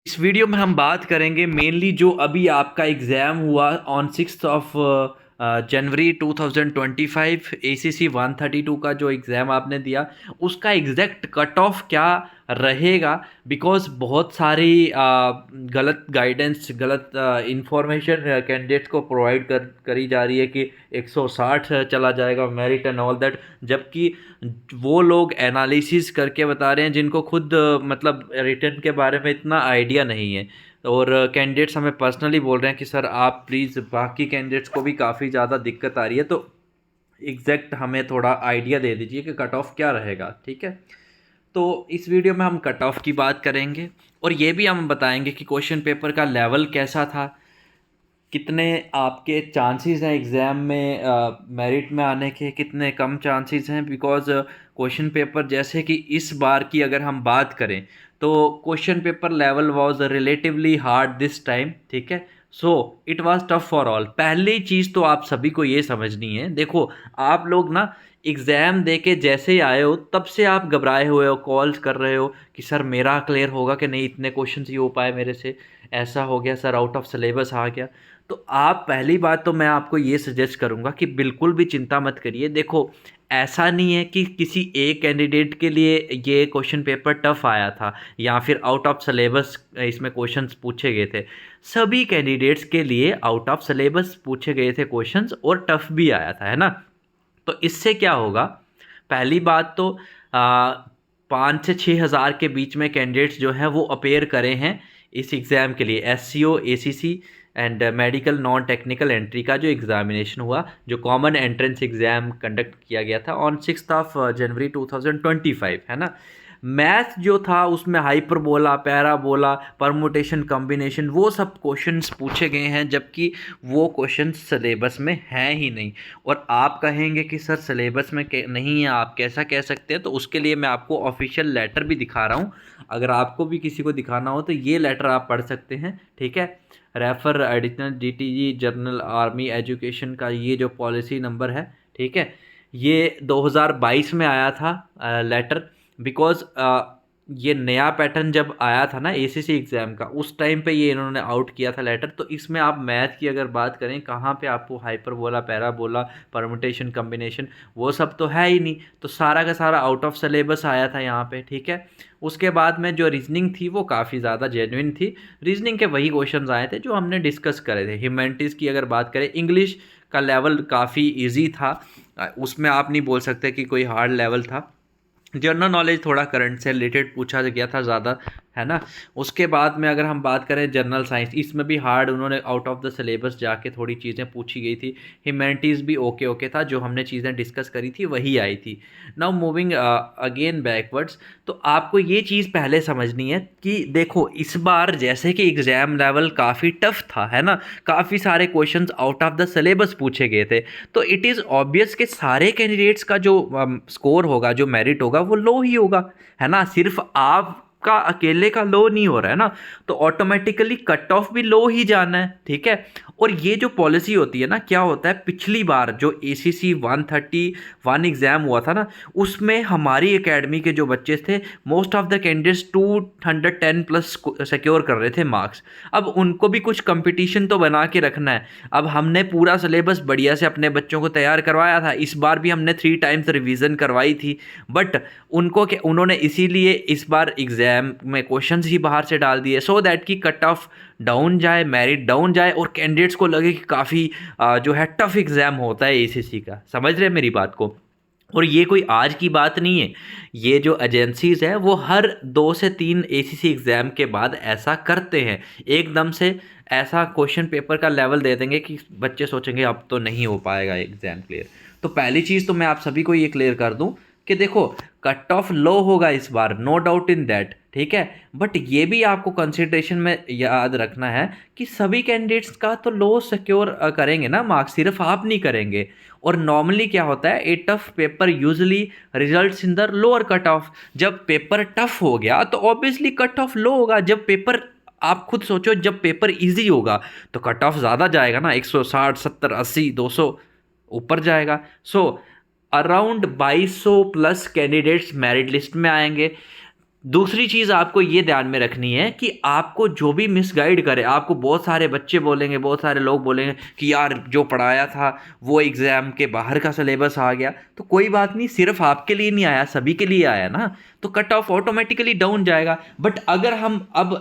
इस वीडियो में हम बात करेंगे मेनली जो अभी आपका एग्ज़ाम हुआ ऑन 6 ऑफ जनवरी 2025 ACC 132 का जो एग्ज़ाम आपने दिया उसका एग्जैक्ट कट ऑफ क्या रहेगा। बिकॉज बहुत सारी गलत गाइडेंस गलत इंफॉर्मेशन कैंडिडेट्स को प्रोवाइड करी जा रही है कि 160 चला जाएगा मेरिट एंड ऑल दैट, जबकि वो लोग एनालिसिस करके बता रहे हैं जिनको खुद मतलब रिटर्न के बारे में इतना आइडिया नहीं है। और कैंडिडेट्स हमें पर्सनली बोल रहे हैं कि सर आप प्लीज़, बाकी कैंडिडेट्स को भी काफ़ी ज़्यादा दिक्कत आ रही है, तो एग्जैक्ट हमें थोड़ा आइडिया दे दीजिए कि कट ऑफ क्या रहेगा। ठीक है, तो इस वीडियो में हम कट ऑफ की बात करेंगे और ये भी हम बताएंगे कि क्वेश्चन पेपर का लेवल कैसा था, कितने आपके चांसेस हैं एग्ज़ाम में मेरिट में आने के, कितने कम चांसेस हैं। बिकॉज क्वेश्चन पेपर जैसे कि इस बार की अगर हम बात करें तो question paper level was relatively hard this time. ठीक है, so it was tough for all. पहली चीज़ तो आप सभी को ये समझनी है, देखो आप लोग ना एग्ज़ाम दे के जैसे ही आए हो तब से आप घबराए हुए हो, कॉल्स कर रहे हो कि सर मेरा क्लियर होगा कि नहीं, इतने क्वेश्चन ही हो पाए मेरे से, ऐसा हो गया सर, आउट ऑफ सिलेबस आ गया। तो आप पहली बात तो मैं आपको ये सजेस्ट करूँगा कि बिल्कुल भी चिंता मत करिए। देखो ऐसा नहीं है कि किसी एक कैंडिडेट के लिए ये क्वेश्चन पेपर टफ आया था या फिर आउट ऑफ सिलेबस इसमें क्वेश्चंस पूछे गए थे। सभी कैंडिडेट्स के लिए आउट ऑफ सिलेबस पूछे गए थे क्वेश्चंस और टफ भी आया था, है ना। तो इससे क्या होगा, पहली बात तो 5 से 6 हज़ार के बीच में कैंडिडेट्स जो हैं वो अपेयर करे हैं इस एग्ज़ाम के लिए। SCO ACC and medical non technical entry का जो एग्ज़ामिनेशन हुआ, जो कॉमन एंट्रेंस एग्ज़ाम कंडक्ट किया गया था ऑन 6 ऑफ जनवरी 2025, है ना। मैथ जो था उसमें हाइपरबोला, पैराबोला, परमुटेशन, कॉम्बिनेशन, वो सब क्वेश्चंस पूछे गए हैं, जबकि वो क्वेश्चंस सिलेबस में हैं ही नहीं। और आप कहेंगे कि सर सिलेबस में नहीं है, आप कैसा कह सकते हैं, तो उसके लिए मैं आपको ऑफिशियल लेटर भी दिखा रहा हूँ। अगर आपको भी किसी को दिखाना हो तो ये लेटर आप पढ़ सकते हैं। ठीक है, refer additional DTG general army education का ये जो पॉलिसी नंबर है, ठीक है, ये 2022 में आया था लेटर। बिकॉज ये नया पैटर्न जब आया था ना ACC एग्ज़ाम का, उस टाइम पे ये इन्होंने आउट किया था लेटर। तो इसमें आप मैथ की अगर बात करें, कहाँ पे आपको हाइपरबोला, पैराबोला, परमुटेशन, कॉम्बिनेशन, वो सब तो है ही नहीं। तो सारा का सारा आउट ऑफ सिलेबस आया था यहाँ पे। ठीक है, उसके बाद में जो रीजनिंग थी वो काफ़ी ज़्यादा जेन्युइन थी। रीजनिंग के वही क्वेश्चंस आए थे जो हमने डिस्कस करे थे। ह्यूमैनिटीज़ की अगर बात करें, इंग्लिश का लेवल काफ़ी ईजी था, उसमें आप नहीं बोल सकते कि कोई हार्ड लेवल था। जनरल नॉलेज थोड़ा करंट से रिलेटेड पूछा गया था ज़्यादा, है ना। उसके बाद में अगर हम बात करें जनरल साइंस, इसमें भी हार्ड उन्होंने आउट ऑफ द सिलेबस जाके थोड़ी चीज़ें पूछी गई थी। ह्यूमैनिटीज़ भी ओके ओके था, जो हमने चीज़ें डिस्कस करी थी वही आई थी। नाउ मूविंग अगेन बैकवर्ड्स, तो आपको ये चीज़ पहले समझनी है कि देखो इस बार जैसे कि एग्ज़ाम लेवल काफ़ी टफ था, है ना, काफ़ी सारे questions out of the syllabus पूछे गए थे। तो इट इज़ ऑब्वियस कि सारे कैंडिडेट्स का जो स्कोर होगा, जो मेरिट होगा, वो लो ही होगा, है ना। सिर्फ आपका अकेले का लो नहीं हो रहा है ना, तो ऑटोमेटिकली कट ऑफ भी लो ही जाना है। ठीक है, और ये जो पॉलिसी होती है ना, क्या होता है, पिछली बार जो ACC 131 एग्ज़ाम हुआ था ना, उसमें हमारी एकेडमी के जो बच्चे थे, most of the candidates 210 plus secure कर रहे थे मार्क्स। अब उनको भी कुछ कंपटीशन तो बना के रखना है। अब हमने पूरा सिलेबस बढ़िया से अपने बच्चों को तैयार करवाया था, इस बार भी हमने 3 टाइम्स रिवीजन करवाई थी। बट उन्होंने इसीलिए इस बार एग्ज़ाम में क्वेश्चंस ही बाहर से डाल दिए, सो दैट कि कट ऑफ डाउन जाए, मेरिट डाउन जाए और कैंडिडेट्स को लगे कि काफ़ी जो है टफ एग्ज़ाम होता है ACC का। समझ रहे हैं मेरी बात को। और ये कोई आज की बात नहीं है, ये जो एजेंसीज़ है वो हर 2 से 3 ACC एग्ज़ाम के बाद ऐसा करते हैं। एकदम से ऐसा क्वेश्चन पेपर का लेवल दे देंगे कि बच्चे सोचेंगे अब तो नहीं हो पाएगा एग्ज़ाम क्लियर। तो पहली चीज़ तो मैं आप सभी को ये क्लियर कर दूं कि देखो कट ऑफ लो होगा इस बार, नो डाउट इन दैट। ठीक है, बट ये भी आपको कंसिडरेशन में याद रखना है कि सभी कैंडिडेट्स का तो लो सिक्योर करेंगे ना मार्क्स, सिर्फ आप नहीं करेंगे। और नॉर्मली क्या होता है, ए tough paper usually results in the lower cut off. जब पेपर टफ हो गया तो ऑब्वियसली कट ऑफ लो होगा। जब पेपर, आप खुद सोचो, जब पेपर इजी होगा तो कट ऑफ ज़्यादा जाएगा ना, 160, 70, 80, 200 ऊपर जाएगा। So around 2200 plus candidates merit list में आएंगे। दूसरी चीज़ आपको ये ध्यान में रखनी है कि आपको जो भी मिसगाइड करे, आपको बहुत सारे बच्चे बोलेंगे, बहुत सारे लोग बोलेंगे कि यार जो पढ़ाया था वो एग्ज़ाम के बाहर का सिलेबस आ गया, तो कोई बात नहीं, सिर्फ आपके लिए नहीं आया, सभी के लिए आया ना, तो कट ऑफ ऑटोमेटिकली डाउन जाएगा। बट अगर हम अब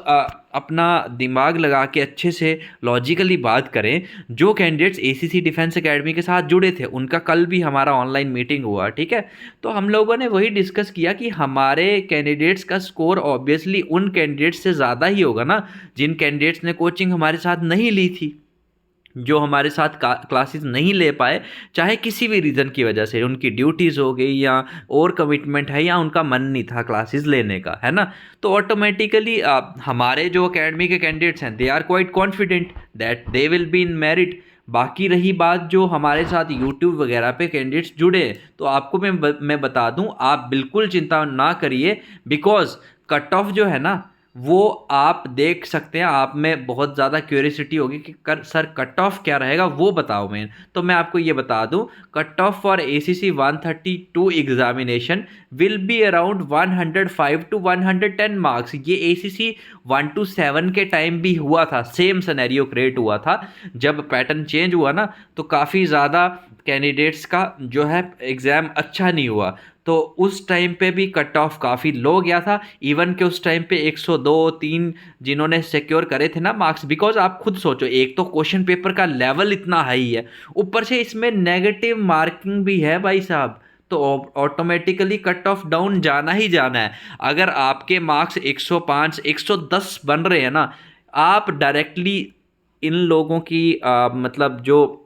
अपना दिमाग लगा के अच्छे से लॉजिकली बात करें, जो कैंडिडेट्स एसीसी डिफेंस एकेडमी के साथ जुड़े थे, उनका कल भी हमारा ऑनलाइन मीटिंग हुआ, ठीक है, तो हम लोगों ने वही डिस्कस किया कि हमारे कैंडिडेट्स का स्कोर ऑब्वियसली उन कैंडिडेट्स से ज़्यादा ही होगा ना जिन कैंडिडेट्स ने कोचिंग हमारे साथ नहीं ली थी, जो हमारे साथ क्लासेस नहीं ले पाए, चाहे किसी भी रीज़न की वजह से, उनकी ड्यूटीज़ हो गई या और कमिटमेंट है या उनका मन नहीं था क्लासेस लेने का, है ना, तो ऑटोमेटिकली हमारे जो एकेडमी के कैंडिडेट्स हैं, they are quite confident that they will be in merit. बाकी रही बात जो हमारे साथ यूट्यूब वगैरह पे कैंडिडेट्स जुड़े, तो आपको मैं बता दूं, आप बिल्कुल चिंता ना करिए, बिकॉज कट ऑफ जो है ना वो आप देख सकते हैं। आप में बहुत ज़्यादा क्यूरियोसिटी होगी कि सर कट ऑफ क्या रहेगा, वो बताओ। तो मैं आपको ये बता दूं, cut off for ACC 132 examination will be around 105 to 110 marks. ये ACC 127 के टाइम भी हुआ था, सेम सिनेरियो क्रिएट हुआ था। जब पैटर्न चेंज हुआ ना, तो काफ़ी ज़्यादा कैंडिडेट्स का जो है एग्ज़ाम अच्छा नहीं हुआ, तो उस टाइम पे भी कट ऑफ काफ़ी लो गया था। इवन के उस टाइम पे 102-3 जिन्होंने सिक्योर करे थे ना मार्क्स, बिकॉज आप खुद सोचो, एक तो क्वेश्चन पेपर का लेवल इतना हाई है, ऊपर से इसमें नेगेटिव मार्किंग भी है भाई साहब, तो ऑटोमेटिकली कट ऑफ डाउन जाना ही जाना है। अगर आपके मार्क्स 105 110 बन रहे हैं ना, आप डायरेक्टली इन लोगों की मतलब जो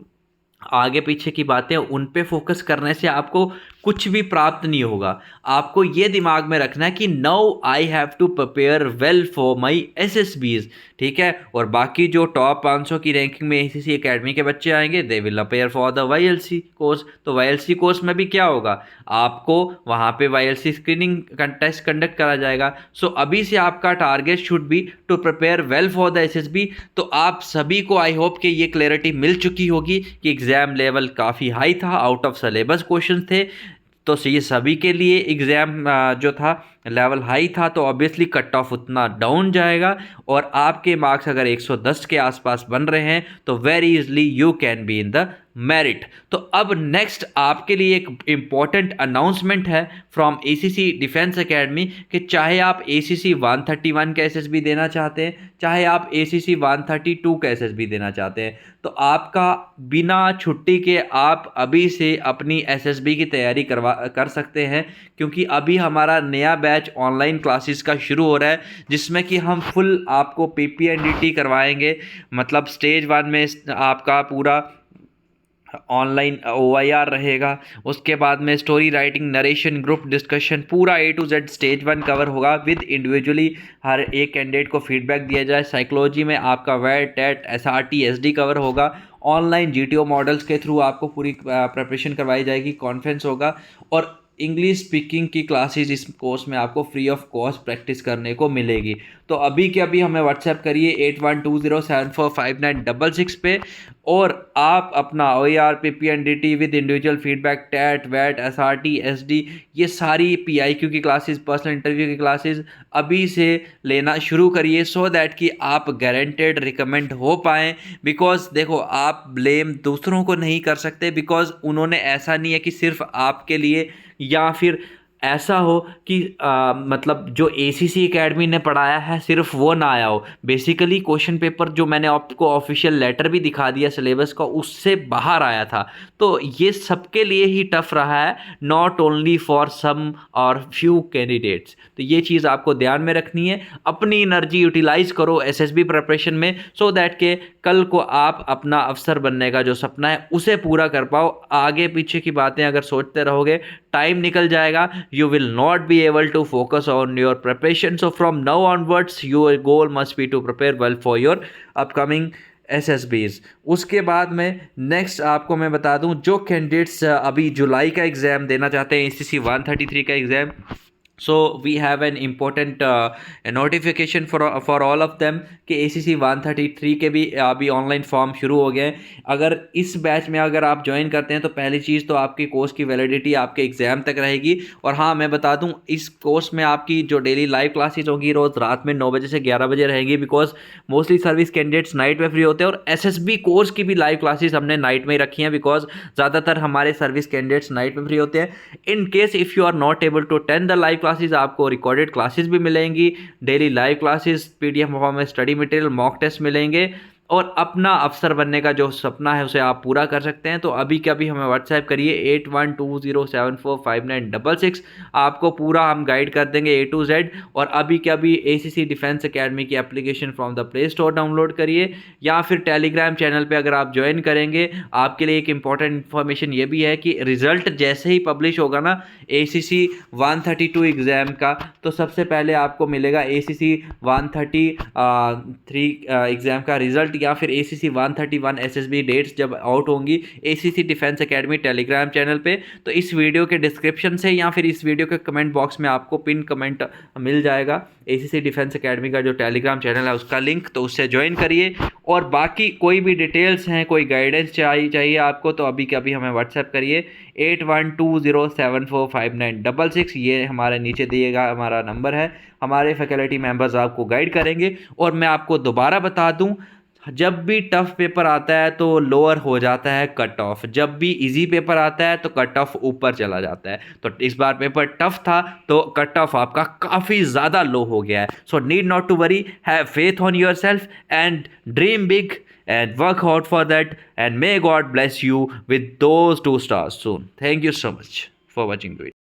आगे पीछे की बातें उन पे फोकस करने से आपको कुछ भी प्राप्त नहीं होगा। आपको ये दिमाग में रखना है कि now I have to prepare well for my SSBs, ठीक है। और बाकी जो टॉप 500 की रैंकिंग में ACC एकेडमी के बच्चे आएंगे, they will appear for the YLC course. तो YLC कोर्स में भी क्या होगा, आपको वहाँ पे YLC स्क्रीनिंग टेस्ट कंडक्ट करा जाएगा। सो अभी से आपका target should be to prepare well for the SSB। तो आप सभी को आई होप कि ये क्लैरिटी मिल चुकी होगी कि एग्ज़ाम लेवल काफ़ी हाई था, आउट ऑफ सिलेबस क्वेश्चन थे, तो ये सभी के लिए एग्ज़ाम जो था लेवल हाई था, तो ऑब्वियसली कट ऑफ उतना डाउन जाएगा। और आपके मार्क्स अगर 110 के आसपास बन रहे हैं तो very easily you can be in the merit. तो अब नेक्स्ट आपके लिए एक इम्पॉर्टेंट अनाउंसमेंट है फ्रॉम ACC डिफेंस एकेडमी कि चाहे आप ACC 131 का SSB देना चाहते हैं, चाहे आप ACC 132 का SSB देना चाहते हैं, तो आपका बिना छुट्टी के आप अभी से अपनी SSB की तैयारी कर सकते हैं, क्योंकि अभी हमारा नया बैच ऑनलाइन क्लासेस का शुरू हो रहा है, जिसमें कि हम फुल आपको PPNDT करवाएंगे। मतलब स्टेज 1 में आपका पूरा ऑनलाइन OIR रहेगा, उसके बाद में story writing, narration, group discussion, पूरा A to Z stage 1 cover होगा विद इंडिविजुअली हर एक कैंडिडेट को फीडबैक दिया जाए। साइकोलॉजी में आपका WET, TET, SRT, SD cover होगा। ऑनलाइन GTO मॉडल्स के थ्रू आपको पूरी प्रिपरेशन करवाई जाएगी, कॉन्फ्रेंस होगा। और इंग्लिश स्पीकिंग की क्लासेस इस कोर्स में आपको फ्री ऑफ कॉस्ट प्रैक्टिस करने को मिलेगी। तो अभी के अभी हमें व्हाट्सएप करिए 8120745966 पे, और आप अपना OER, PPNDT with individual feedback, TET, WET, SRT, SD, ये सारी PIQ की क्लासेस, पर्सनल इंटरव्यू की क्लासेस अभी से लेना शुरू करिए, सो दैट कि आप गारंटेड रिकमेंड हो पाएँ। बिकॉज देखो, आप ब्लेम दूसरों को नहीं कर सकते, बिकॉज उन्होंने ऐसा नहीं है कि सिर्फ आपके लिए, या फिर ऐसा हो कि मतलब जो ACC एकेडमी ने पढ़ाया है सिर्फ वो ना आया हो। बेसिकली क्वेश्चन पेपर जो मैंने आपको ऑफिशियल लेटर भी दिखा दिया सिलेबस का, उससे बाहर आया था। तो ये सबके लिए ही टफ रहा है, नॉट ओनली फॉर सम और फ्यू कैंडिडेट्स। तो ये चीज़ आपको ध्यान में रखनी है। अपनी एनर्जी यूटिलाइज करो SSB प्रिपरेशन में, सो दैट के कल को आप अपना अफसर बनने का जो सपना है उसे पूरा कर पाओ। आगे पीछे की बातें अगर सोचते रहोगे, टाइम निकल जाएगा, you will not be able to focus on your preparation. So from now onwards your goal must be to prepare well for your upcoming SSBs। उसके बाद में नेक्स्ट आपको मैं बता दूं, जो कैंडिडेट्स अभी जुलाई का एग्ज़ाम देना चाहते हैं, ACC 133 का exam, so we have an important notification for all of them कि ACC 133 के भी अभी ऑनलाइन फॉर्म शुरू हो गए हैं। अगर इस बैच में अगर आप ज्वाइन करते हैं तो पहली चीज़ तो आपकी कोर्स की वैलिडिटी आपके एग्ज़ाम तक रहेगी। और हाँ, मैं बता दूं, इस कोर्स में आपकी जो डेली लाइव क्लासेस होंगी रोज़ रात में 9 बजे से 11 बजे रहेंगी, because mostly service candidates night में फ्री होते हैं। और SSB कोर्स की भी लाइव क्लासेस हमने नाइट में ही रखी हैं, बिकॉज ज़्यादातर हमारे सर्विस कैंडिडेट्स नाइट में फ्री होते हैं। In case if you are not able to attend the live classes, आपको रिकॉर्डेड क्लासेस भी मिलेंगी, daily live classes, PDF form में स्टडी मटेरियल, मॉक टेस्ट मिलेंगे, और अपना अफसर बनने का जो सपना है उसे आप पूरा कर सकते हैं। तो अभी के अभी हमें व्हाट्सएप करिए 8120745966। आपको पूरा हम गाइड कर देंगे A to Z। और अभी के अभी ACC डिफेंस एकेडमी की application from the play store download करिए, या फिर टेलीग्राम चैनल पे अगर आप ज्वाइन करेंगे। आपके लिए एक इम्पॉर्टेंट इन्फॉर्मेशन ये भी है कि रिजल्ट जैसे ही पब्लिश होगा ना ACC 132 एग्ज़ाम का, तो सबसे पहले आपको मिलेगा ACC 133 एग्ज़ाम का रिजल्ट, या फिर ACC 131 SSB डेट्स जब आउट होंगी ACC defence academy Telegram channel पे। तो इस वीडियो के डिस्क्रिप्शन से या फिर इस वीडियो के कमेंट बॉक्स में आपको पिन कमेंट मिल जाएगा ACC डिफेंस एकेडमी का जो टेलीग्राम चैनल है उसका लिंक, तो उससे ज्वाइन करिए। और बाकी कोई भी डिटेल्स हैं, कोई गाइडेंस चाहिए आपको, तो अभी के अभी हमें व्हाट्सएप करिए 8120745966। ये हमारे नीचे दिएगा हमारा नंबर है। हमारे फैकल्टी मेंबर्स आपको गाइड करेंगे। और मैं आपको दोबारा बता दूं, जब भी टफ पेपर आता है तो लोअर हो जाता है कट ऑफ, जब भी इजी पेपर आता है तो कट ऑफ ऊपर चला जाता है। तो इस बार पेपर टफ था तो कट ऑफ आपका काफ़ी ज़्यादा लो हो गया है। So need not to worry, have faith on yourself and dream big and work hard for that, and may God bless you with those 2 stars soon. Thank you so much for watching the video.